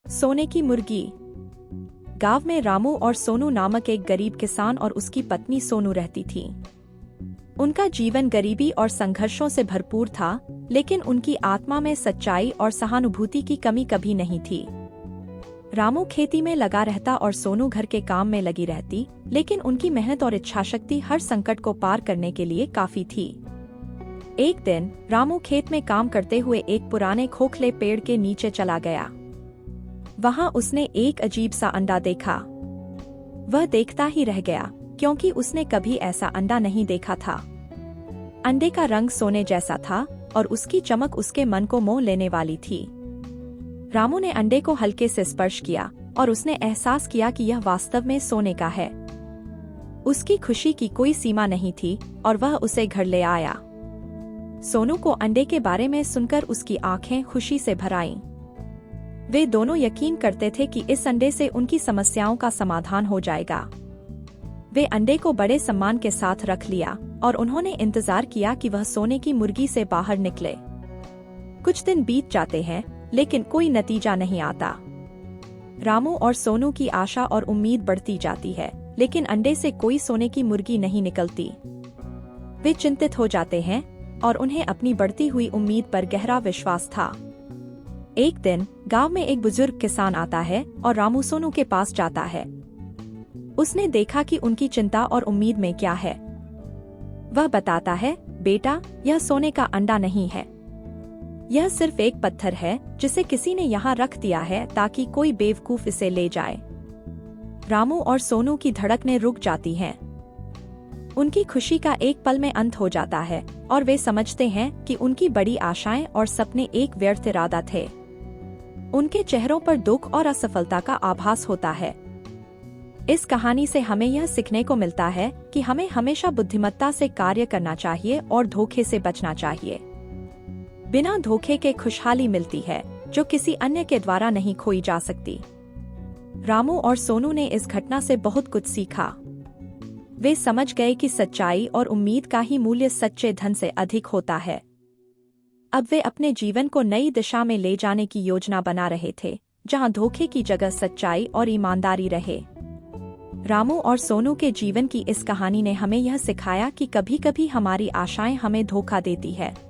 सोने की मुर्गी। गांव में रामू और सोनू नामक एक गरीब किसान और उसकी पत्नी सोनू रहती थी। उनका जीवन गरीबी और संघर्षों से भरपूर था, लेकिन उनकी आत्मा में सच्चाई और सहानुभूति की कमी कभी नहीं थी। रामू खेती में लगा रहता और सोनू घर के काम में लगी रहती, लेकिन उनकी मेहनत और इच्छाशक्ति हर संकट को पार करने के लिए काफी थी। एक दिन रामू खेत में काम करते हुए एक पुराने खोखले पेड़ के नीचे चला गया। वहां उसने एक अजीब सा अंडा देखा। वह देखता ही रह गया, क्योंकि उसने कभी ऐसा अंडा नहीं देखा था। अंडे का रंग सोने जैसा था और उसकी चमक उसके मन को मोह लेने वाली थी। रामू ने अंडे को हल्के से स्पर्श किया और उसने एहसास किया कि यह वास्तव में सोने का है। उसकी खुशी की कोई सीमा नहीं थी और वह उसे घर ले आया। सोनू को अंडे के बारे में सुनकर उसकी आंखें खुशी से भर आईं। वे दोनों यकीन करते थे कि इस अंडे से उनकी समस्याओं का समाधान हो जाएगा। वे अंडे को बड़े सम्मान के साथ रख लिया और उन्होंने इंतजार किया कि वह सोने की मुर्गी से बाहर निकले। कुछ दिन बीत जाते हैं, लेकिन कोई नतीजा नहीं आता। रामू और सोनू की आशा और उम्मीद बढ़ती जाती है, लेकिन अंडे से कोई सोने की मुर्गी नहीं निकलती। वे चिंतित हो जाते हैं और उन्हें अपनी बढ़ती हुई उम्मीद पर गहरा विश्वास था। एक दिन गांव में एक बुजुर्ग किसान आता है और रामू सोनू के पास जाता है। उसने देखा कि उनकी चिंता और उम्मीद में क्या है। वह बताता है, बेटा, यह सोने का अंडा नहीं है। यह सिर्फ एक पत्थर है जिसे किसी ने यहाँ रख दिया है ताकि कोई बेवकूफ इसे ले जाए। रामू और सोनू की धड़कनें रुक जाती हैं। उनकी खुशी का एक पल में अंत हो जाता है और वे समझते हैं कि उनकी बड़ी आशाएं और सपने एक व्यर्थ इरादा थे। उनके चेहरों पर दुख और असफलता का आभास होता है। इस कहानी से हमें यह सीखने को मिलता है कि हमें हमेशा बुद्धिमत्ता से कार्य करना चाहिए और धोखे से बचना चाहिए। बिना धोखे के खुशहाली मिलती है, जो किसी अन्य के द्वारा नहीं खोई जा सकती। रामू और सोनू ने इस घटना से बहुत कुछ सीखा। वे समझ गए कि सच्चाई और उम्मीद का ही मूल्य सच्चे धन से अधिक होता है। अब वे अपने जीवन को नई दिशा में ले जाने की योजना बना रहे थे, जहां धोखे की जगह सच्चाई और ईमानदारी रहे। रामू और सोनू के जीवन की इस कहानी ने हमें यह सिखाया कि कभी-कभी हमारी आशाएं हमें धोखा देती है।